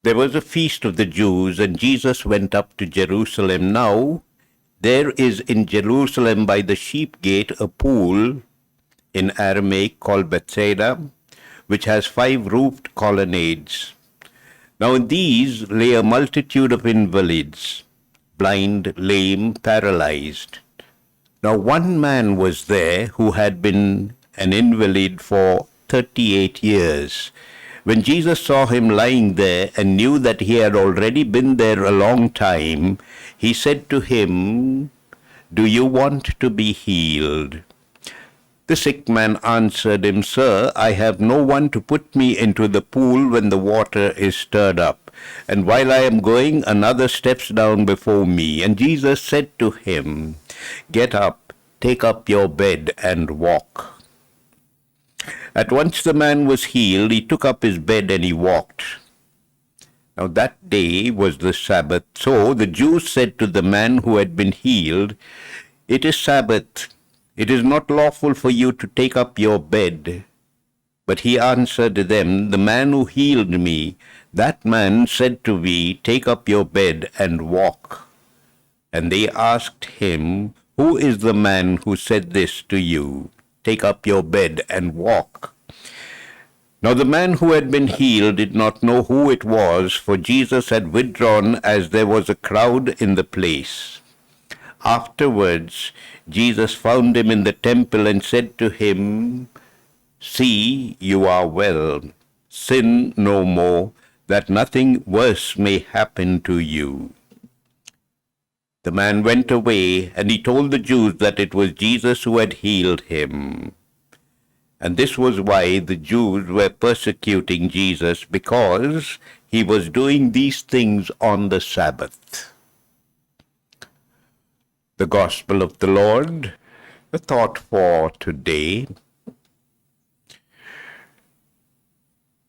There was a feast of the Jews, and Jesus went up to Jerusalem. Now, there is in Jerusalem by the sheep gate a pool in Aramaic called Bethsaida, which has 5 roofed colonnades. Now in these lay a multitude of invalids, blind, lame, paralyzed. Now one man was there who had been an invalid for 38 years. When Jesus saw him lying there and knew that he had already been there a long time, he said to him, "Do you want to be healed?" The sick man answered him, "Sir, I have no one to put me into the pool when the water is stirred up, and while I am going, another steps down before me." And Jesus said to him, "Get up, take up your bed, and walk." At once the man was healed. He took up his bed and he walked. Now that day was the Sabbath. So the Jews said to the man who had been healed, "It is Sabbath. It is not lawful for you to take up your bed." But he answered them, "The man who healed me, that man said to me, 'Take up your bed and walk.'" And they asked him, "Who is the man who said this to you? Take up your bed and walk." Now the man who had been healed did not know who it was, for Jesus had withdrawn as there was a crowd in the place. Afterwards, Jesus found him in the temple and said to him, "See, you are well. Sin no more, that nothing worse may happen to you." The man went away, and he told the Jews that it was Jesus who had healed him. And this was why the Jews were persecuting Jesus, because he was doing these things on the Sabbath. The Gospel of the Lord, a thought for today.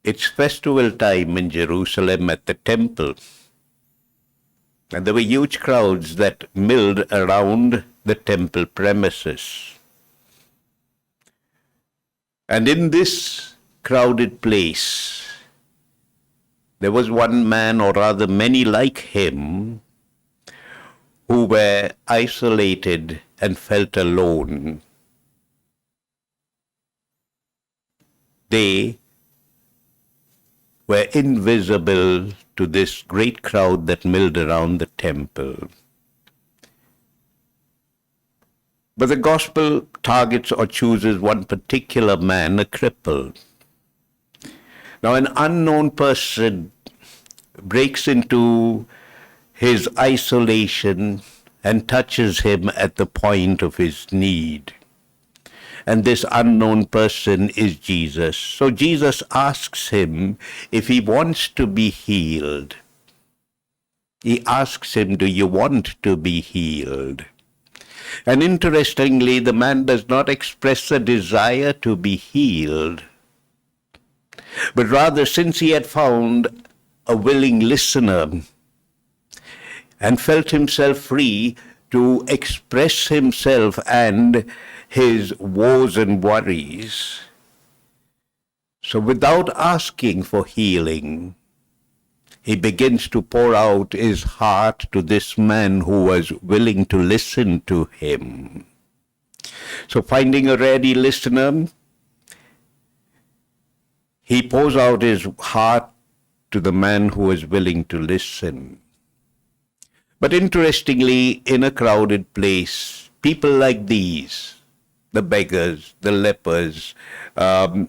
It's festival time in Jerusalem at the temple. And there were huge crowds that milled around the temple premises. And in this crowded place, there was one man, or rather many like him, who were isolated and felt alone. They were invisible to this great crowd that milled around the temple. But the gospel targets or chooses one particular man, a cripple. Now an unknown person breaks into his isolation and touches him at the point of his need. And this unknown person is Jesus. So Jesus asks him if he wants to be healed. He asks him, "Do you want to be healed?" And interestingly, the man does not express a desire to be healed, but rather, since he had found a willing listener and felt himself free to express himself and his woes and worries, so without asking for healing, he begins to pour out his heart to this man who was willing to listen to him. So finding a ready listener, he pours out his heart to the man who is willing to listen. But interestingly, in a crowded place, people like these, the beggars, the lepers, the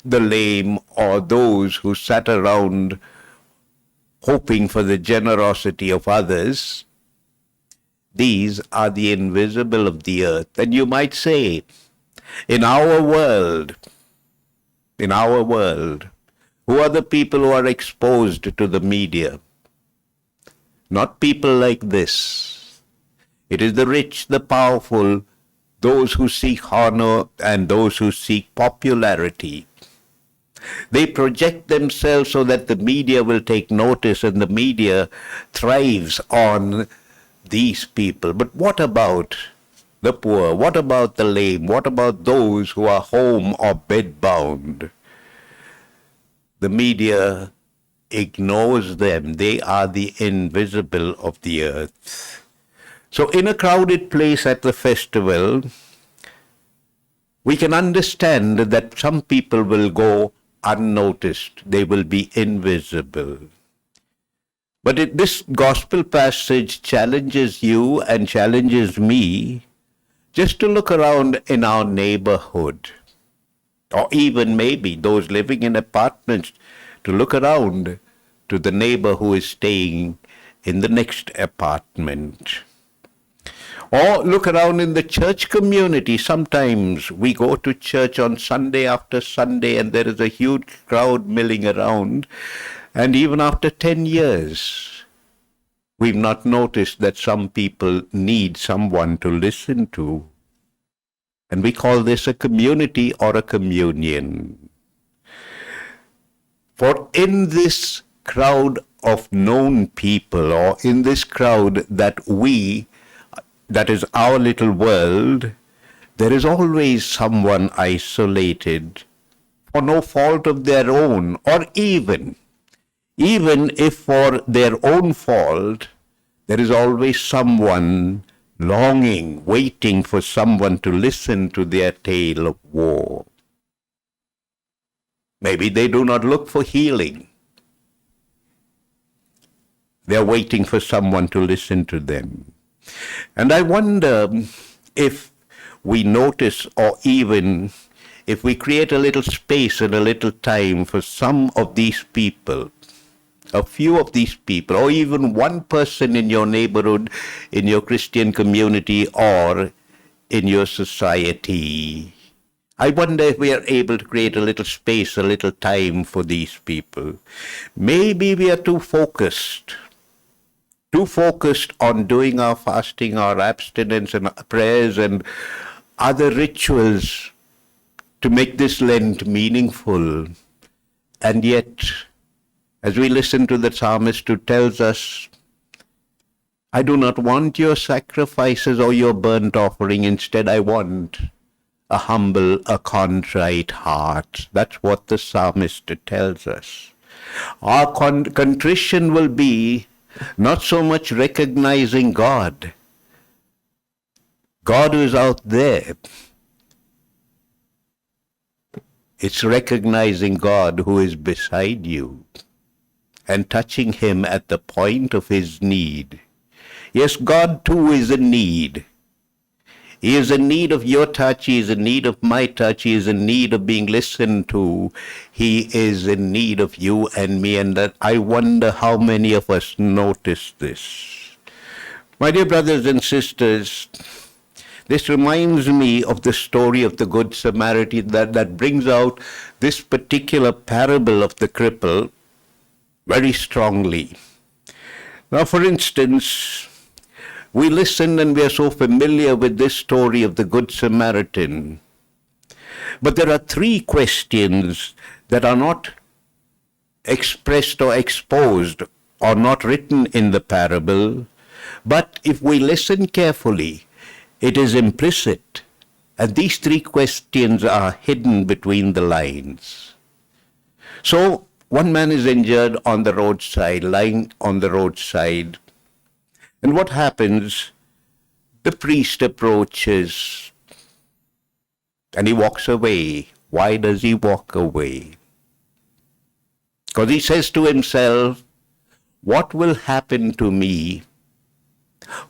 lame, or those who sat around hoping for the generosity of others, these are the invisible of the earth. And you might say, in our world, who are the people who are exposed to the media? Not people like this. It is the rich, the powerful, those who seek honor and those who seek popularity. They project themselves so that the media will take notice, and the media thrives on these people. But what about the poor? What about the lame? What about those who are home or bedbound? The media ignores them. They are the invisible of the earth. So in a crowded place at the festival, we can understand that some people will go unnoticed. They will be invisible. But this gospel passage challenges you and challenges me just to look around in our neighborhood, or even maybe those living in apartments, to look around to the neighbor who is staying in the next apartment. Or look around in the church community. Sometimes we go to church on Sunday after Sunday and there is a huge crowd milling around. And even after 10 years, we've not noticed that some people need someone to listen to. And we call this a community or a communion. For in this crowd of known people, or in this crowd that is our little world, there is always someone isolated for no fault of their own, or even if for their own fault, there is always someone longing, waiting for someone to listen to their tale of woe. Maybe they do not look for healing. They are waiting for someone to listen to them. And I wonder if we notice, or even if we create a little space and a little time for some of these people, a few of these people, or even one person in your neighborhood, in your Christian community, or in your society. I wonder if we are able to create a little space, a little time for these people. Maybe we are too focused on doing our fasting, our abstinence and prayers and other rituals to make this Lent meaningful. And yet, as we listen to the psalmist who tells us, I do not want your sacrifices or your burnt offering. Instead, I want a humble, a contrite heart. That's what the psalmist tells us. Our contrition will be not so much recognizing God who is out there. It's recognizing God who is beside you and touching him at the point of his need. Yes, God too is in need. He is in need of your touch. He is in need of my touch. He is in need of being listened to. He is in need of you and me. And that I wonder how many of us notice this. My dear brothers and sisters, this reminds me of the story of the Good Samaritan that brings out this particular parable of the cripple very strongly. Now, for instance, we listen and we are so familiar with this story of the Good Samaritan. But there are three questions that are not expressed or exposed or not written in the parable. But if we listen carefully, it is implicit. And these three questions are hidden between the lines. So, one man is injured on the roadside, lying on the roadside. And what happens? The priest approaches and he walks away. Why does he walk away? Because he says to himself, what will happen to me?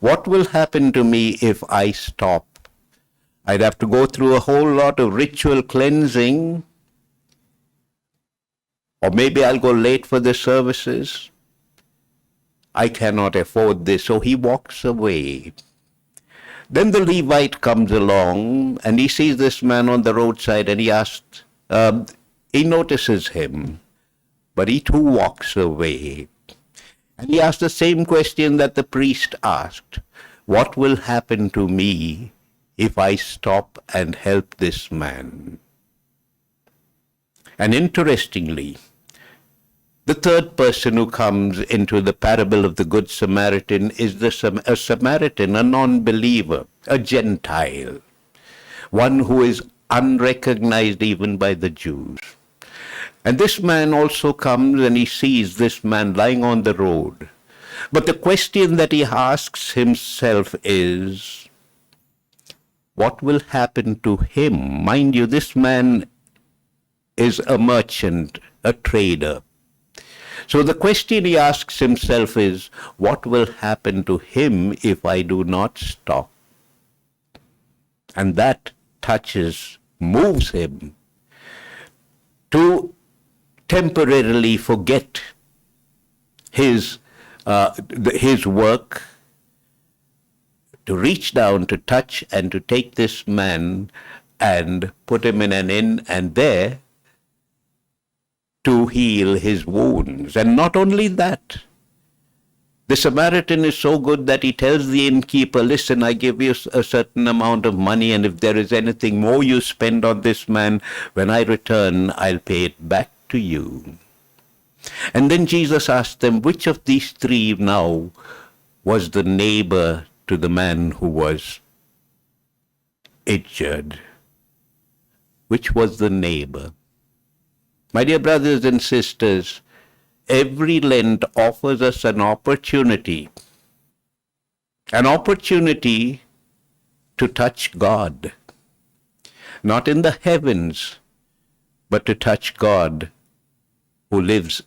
What will happen to me if I stop? I'd have to go through a whole lot of ritual cleansing, or maybe I'll go late for the services. I cannot afford this, so he walks away. Then the Levite comes along and he sees this man on the roadside and he notices him, but he too walks away. And he asks the same question that the priest asked. What will happen to me if I stop and help this man? And interestingly, the third person who comes into the parable of the Good Samaritan is a Samaritan, a non-believer, a Gentile, one who is unrecognized even by the Jews. And this man also comes and he sees this man lying on the road. But the question that he asks himself is, what will happen to him? Mind you, this man is a merchant, a trader. So the question he asks himself is, what will happen to him if I do not stop? And that moves him to temporarily forget his work, to reach down, to touch, and to take this man and put him in an inn, and there to heal his wounds. And not only that, the Samaritan is so good that he tells the innkeeper, listen, I give you a certain amount of money, and if there is anything more you spend on this man, when I return, I'll pay it back to you. And then Jesus asked them, which of these three now was the neighbor to the man who was injured? Which was the neighbor? My dear brothers and sisters, every Lent offers us an opportunity to touch God. Not in the heavens, but to touch God who lives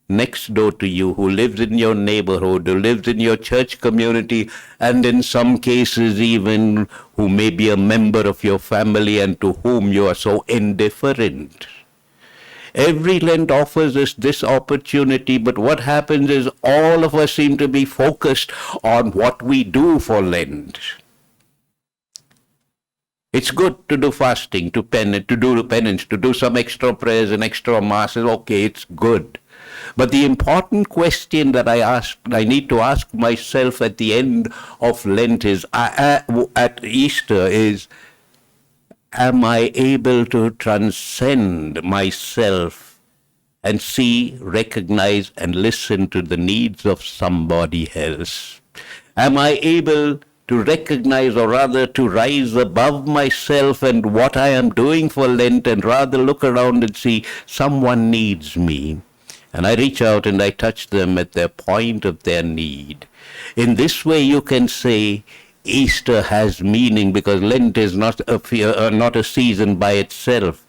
next door to you, who lives in your neighborhood, who lives in your church community, and in some cases even who may be a member of your family and to whom you are so indifferent. Every Lent offers us this opportunity, but what happens is all of us seem to be focused on what we do for Lent. It's good to do fasting, to do penance, to do some extra prayers and extra masses. Okay, it's good. But the important question that I need to ask myself at the end of Lent is, at Easter is, am I able to transcend myself and see, recognize, and listen to the needs of somebody else? Am I able to recognize, or rather to rise above myself and what I am doing for Lent, and rather look around and see someone needs me? And I reach out and I touch them at their point of their need. In this way you can say Easter has meaning, because Lent is not a season by itself.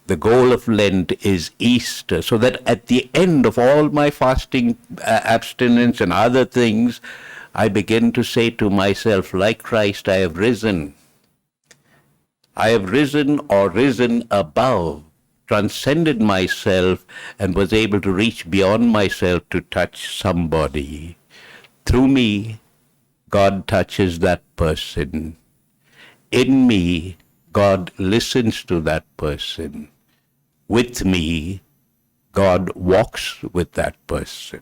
The goal of Lent is Easter, so that at the end of all my fasting, abstinence and other things, I begin to say to myself, like Christ, I have risen. I have risen, or risen above, transcended myself, and was able to reach beyond myself to touch somebody. Through me, God touches that person. In me, God listens to that person. With me, God walks with that person.